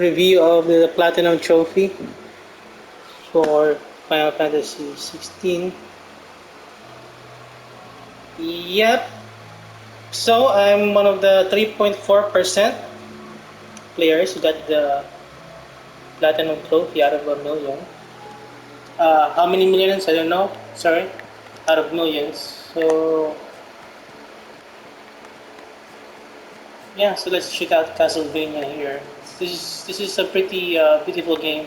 Review of the Platinum Trophy for Final Fantasy 16. Yep, so I'm one of the 3.4% players who got the Platinum Trophy out of a million. How many millions? I don't know. Sorry, out of millions. So yeah, so let's check out Castlevania here. This is a pretty beautiful game,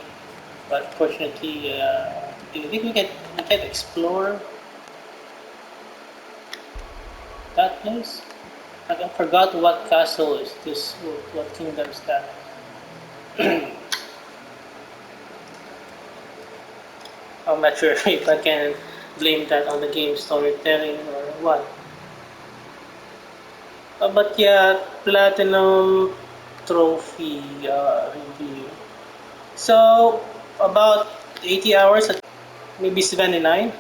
but fortunately, I think we can't explore that place. I forgot what castle is this, what kingdom is that. I'm not sure if I can blame that on the game storytelling or what. But yeah, Platinum Trophy review. So, about 80 hours, maybe 79,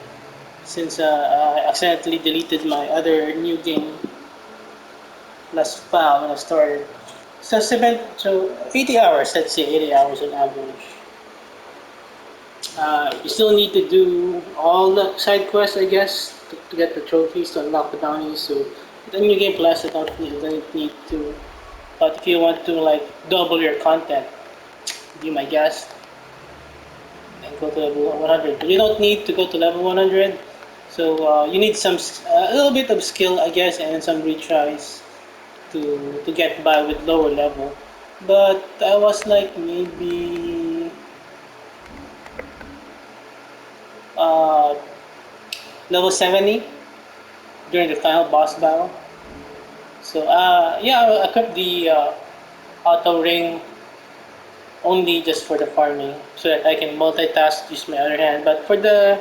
since I accidentally deleted my other new game last file when I started. So 80 hours, let's say 80 hours on average. You still need to do all the side quests, I guess, to get the trophies to unlock the bounties. So the new game plus, I don't need to. But if you want to like double your content, be my guest and go to level 100. You don't need to go to level 100. So you need a little bit of skill, I guess, and some retries to get by with lower level. But I was like maybe uh, level 70 during the final boss battle. So yeah, I equipped the auto ring only just for the farming so that I can multitask, use my other hand. But for the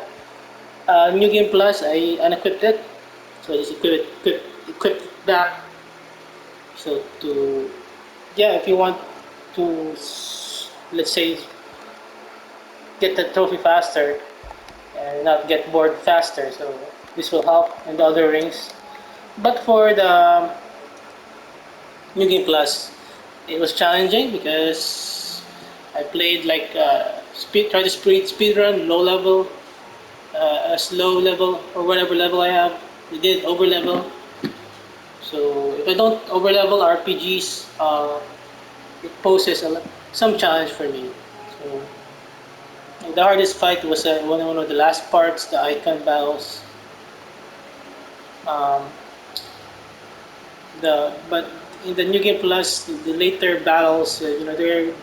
new game plus, I unequipped it, so I just equip it back. So to yeah, if you want to let's say get the trophy faster and not get bored faster, so this will help in the other rings. But for the New Game Plus, it was challenging because I played like try to speed run low level, slow level or whatever level I have. We did over level, so if I don't over level RPGs, it poses some challenge for me. So the hardest fight was one of the last parts, the icon battles. Um, but in the New Game Plus, the later battles, there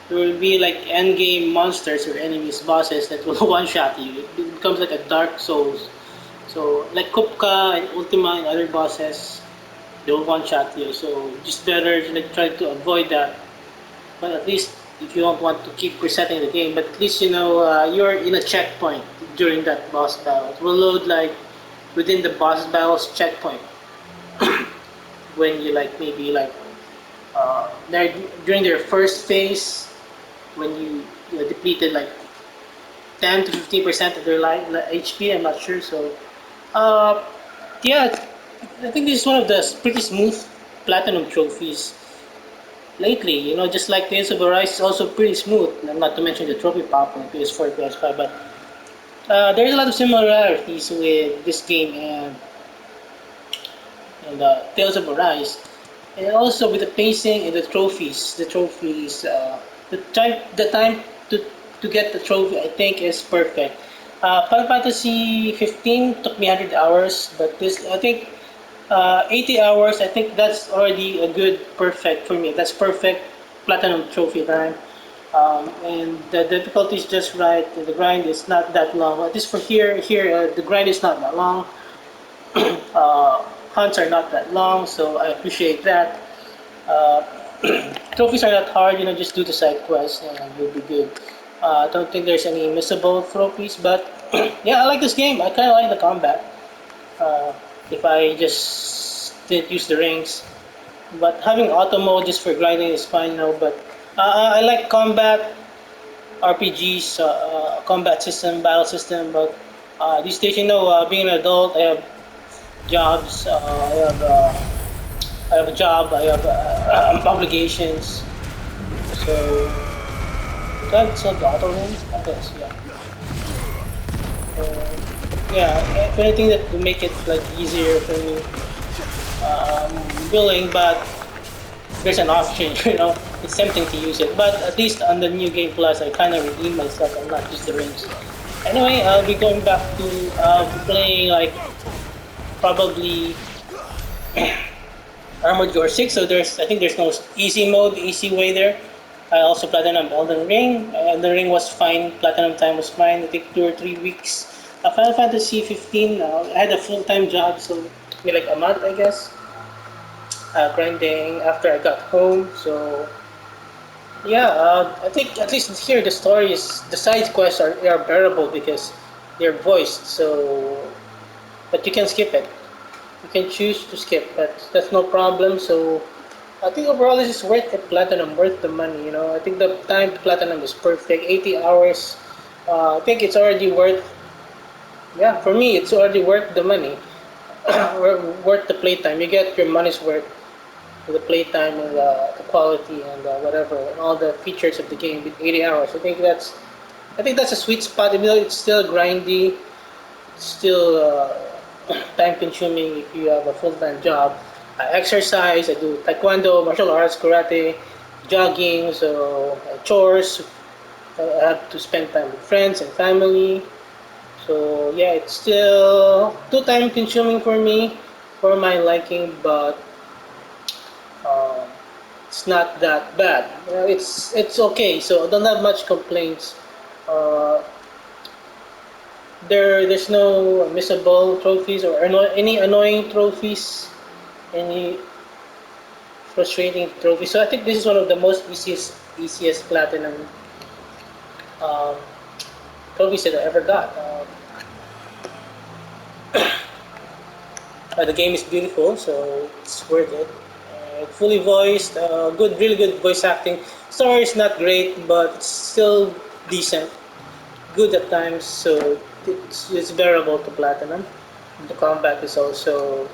will be like end game monsters or enemies, bosses that will one shot you. It becomes like a Dark Souls. So like Kupka and Ultima and other bosses, they will one shot you. So just better to like try to avoid that. But at least if you don't want to keep resetting the game, but at least you're in a checkpoint during that boss battle. It will load like within the boss battle's checkpoint when you like maybe like during their first phase when you depleted like 10 to 15% of their life HP. I'm not sure. So uh, yeah, I think this is one of the pretty smooth platinum trophies lately. Just like Tales of Arise is also pretty smooth. Not to mention the trophy pop on PS4, PS5, but there's a lot of similarities with this game and Tales of Arise, and also with the pacing and the trophies. The time to get the trophy, I think, is perfect. Final Fantasy 15 took me 100 hours, but this I think 80 hours. I think that's already a good perfect for me. That's perfect platinum trophy time. And the difficulty is just right. The grind is not that long. At least for here, the grind is not that long. uh, Hunts are not that long, so I appreciate that. Uh, Trophies are not hard, just do the side quests and you'll be good. I don't think there's any missable trophies, but yeah, I like this game. I kind of like the combat. Uh, if I just didn't use the rings, but having auto mode just for grinding is fine, but I like combat RPGs, combat system, battle system, but these days, being an adult, I have jobs. I have a job. I have obligations. So, do I still have the auto ring? I guess, yeah. Yeah, if anything that will make it like easier for me, willing, but there's an option, it's tempting to use it. But at least on the new game plus, I kind of redeem myself and not use the rings. Anyway, I'll be going back to playing like probably Armored Core 6. So I think there's no easy mode, easy way there. I also platinum Elden Ring. Elden Ring was fine. Platinum time was fine. I think 2 or 3 weeks. Final Fantasy 15. I had a full time job, so maybe like a month, I guess. Grinding after I got home. So yeah, I think at least here the stories, the side quests are bearable because they're voiced. So, but you can skip it. You can choose to skip, but that's no problem. So I think overall this is worth the platinum, worth the money. I think the time to platinum is perfect. 80 hours. I think it's already worth. Yeah, for me, it's already worth the money, worth the playtime. You get your money's worth for the playtime and the quality and whatever and all the features of the game with 80 hours. I think that's a sweet spot. Even though it's still grindy, still time consuming if you have a full time job. I exercise. I do taekwondo, martial arts, karate, jogging, so chores. I have to spend time with friends and family. So yeah, it's still too time consuming for me, for my liking, but um, it's not that bad. It's okay. So I don't have much complaints. Uh, there's no missable trophies or any annoying trophies, any frustrating trophies. So I think this is one of the most easiest platinum um, trophies that I ever got. The game is beautiful, so it's worth it. Fully voiced, good, really good voice acting. Story is not great, but it's still decent, good at times, so it's bearable to platinum. The combat is also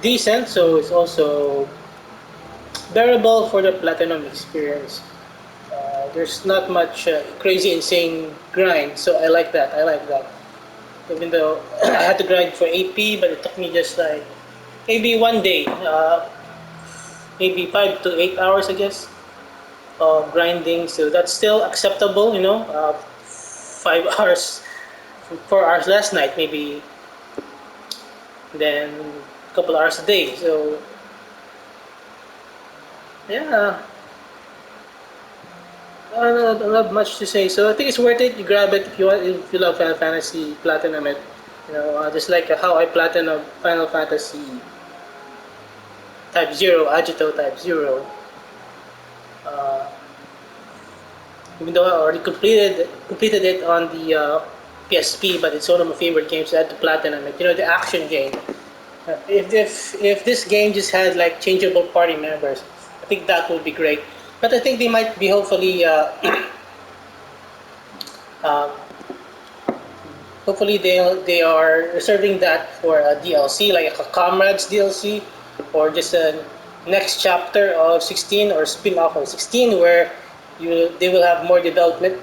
decent, so it's also bearable for the platinum experience. There's not much crazy, insane grind, so I like that. I like that. Even though I had to grind for AP, but it took me just like maybe one day, maybe 5 to 8 hours, I guess, of grinding. So that's still acceptable, 5 hours, 4 hours last night, maybe then a couple hours a day. So yeah, I don't have much to say. So I think it's worth it. You grab it if you want, if you love Final Fantasy, platinum it. Just like how I platinum Final Fantasy Type Zero, Agito Type Zero. Uh, Even though I already completed it on the PSP, but it's one of my favorite games. So I had to platinum it. The action game. If this game just had like changeable party members, I think that would be great. But I think they might be hopefully uh, hopefully they are reserving that for a DLC like a Comrades DLC or just a next chapter of 16 or spin-off of 16 where they will have more development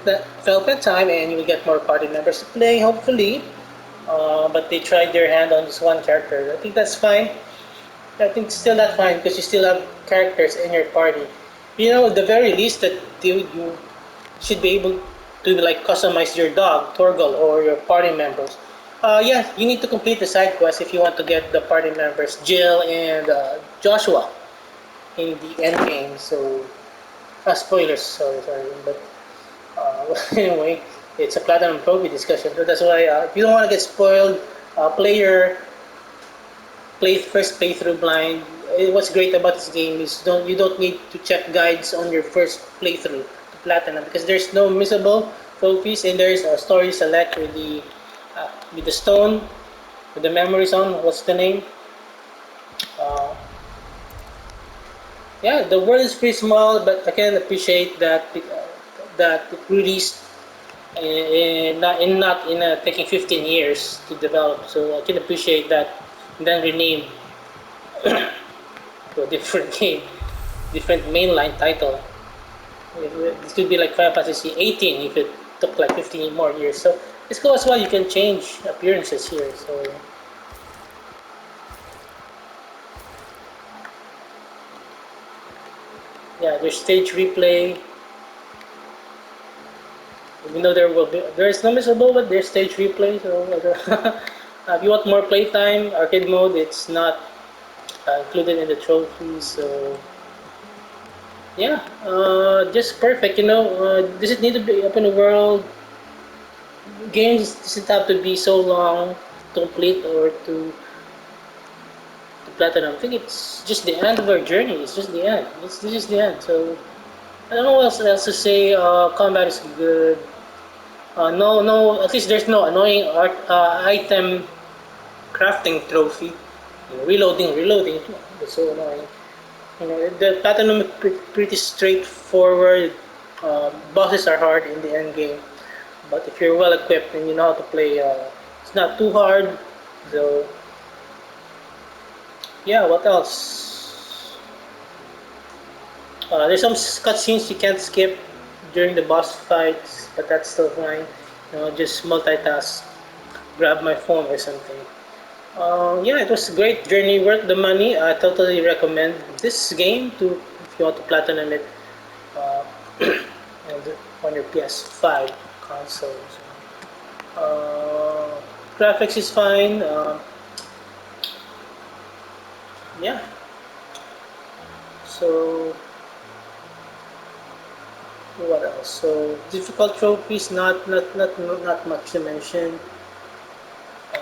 time and you will get more party members to play hopefully. But they tried their hand on just one character. I think that's fine. I think still not fine because you still have characters in your party. At the very least that you should be able to like customize your dog, Torgal, or your party members. Yeah, you need to complete the side quest if you want to get the party members, Jill and Joshua, in the end game. So, spoilers, sorry, but anyway, it's a platinum trophy discussion. So that's why if you don't want to get spoiled, play your first playthrough blind. What's great about this game is you don't need to check guides on your first playthrough to platinum because there's no missable trophies and there's a story select with the stone with the memory zone. What's the name? Uh, yeah, the world is pretty small, but I can appreciate that it released not in taking 15 years to develop. So I can appreciate that, and then rename to a different game, different mainline title. This could be like Final Fantasy 18 if it took like 15 more years. So it's cool as well. You can change appearances here. So yeah, there's stage replay. Even though there's no miserable, but there's stage replay. So if you want more playtime, arcade mode, it's not included in the trophies. So yeah, just perfect. Does it need to be open world? Games doesn't have to be so long to complete or to platinum. I think it's just the end of our journey. It's just the end. This is the end. So I don't know what else to say. Combat is good. No. At least there's no annoying item crafting trophy. Reloading. That's so annoying. The platinum is pretty straightforward. Bosses are hard in the end game, but if you're well equipped and you know how to play, it's not too hard. So yeah, what else? There's some cutscenes you can't skip during the boss fights, but that's still fine. Just multitask, grab my phone or something. Yeah, it was a great journey, worth the money. I totally recommend this game to if you want to platinum it uh, and on your PS5 console. Graphics is fine. Yeah, so what else? So difficult trophies, not much to mention.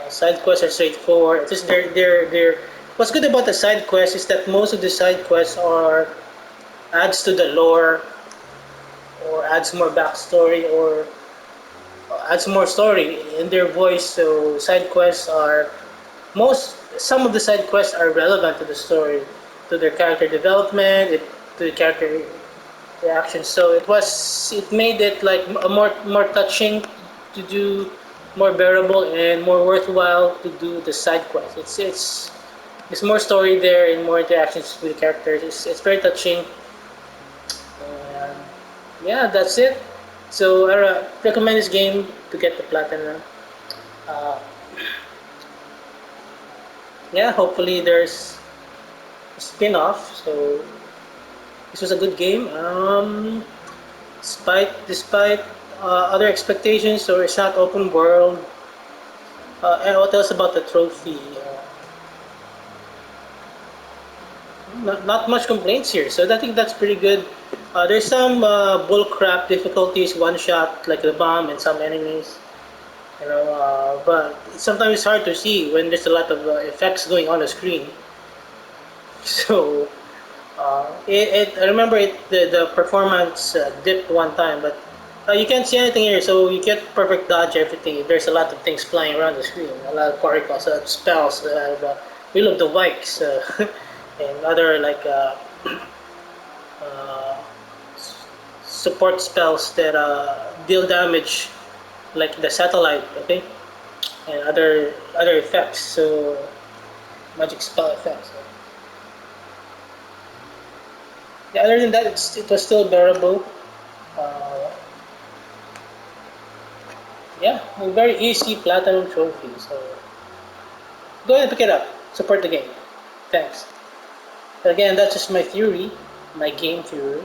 Side quests are straightforward. It's just they're. What's good about the side quests is that most of the side quests are adds to the lore or adds more backstory or adds more story in their voice. So side quests are some of the side quests are relevant to the story, to their character development, to the character reaction. So it made it like a more touching to do, more bearable and more worthwhile to do the side quest. It's more story there and more interactions with the characters. It's very touching. And yeah, that's it. So I recommend this game to get the platinum. Uh, yeah, hopefully there's a spin-off. So this was a good game. Despite other expectations, so it's not open world. And what else about the trophy? Not much complaints here, so I think that's pretty good. There's some bullcrap difficulties, one shot like the bomb and some enemies, but sometimes it's hard to see when there's a lot of effects going on the screen. So I remember the performance dipped one time, but you can't see anything here, so you get perfect dodge everything. There's a lot of things flying around the screen, a lot of particles, spells, Wheel of the Vikes, and other like uh, support spells that deal damage, like the satellite, okay, and other effects. So magic spell effects. Yeah, other than that, it was still bearable. Uh, yeah, a very easy platinum trophy. So go ahead and pick it up. Support the game. Thanks. But again, that's just my theory, my game theory.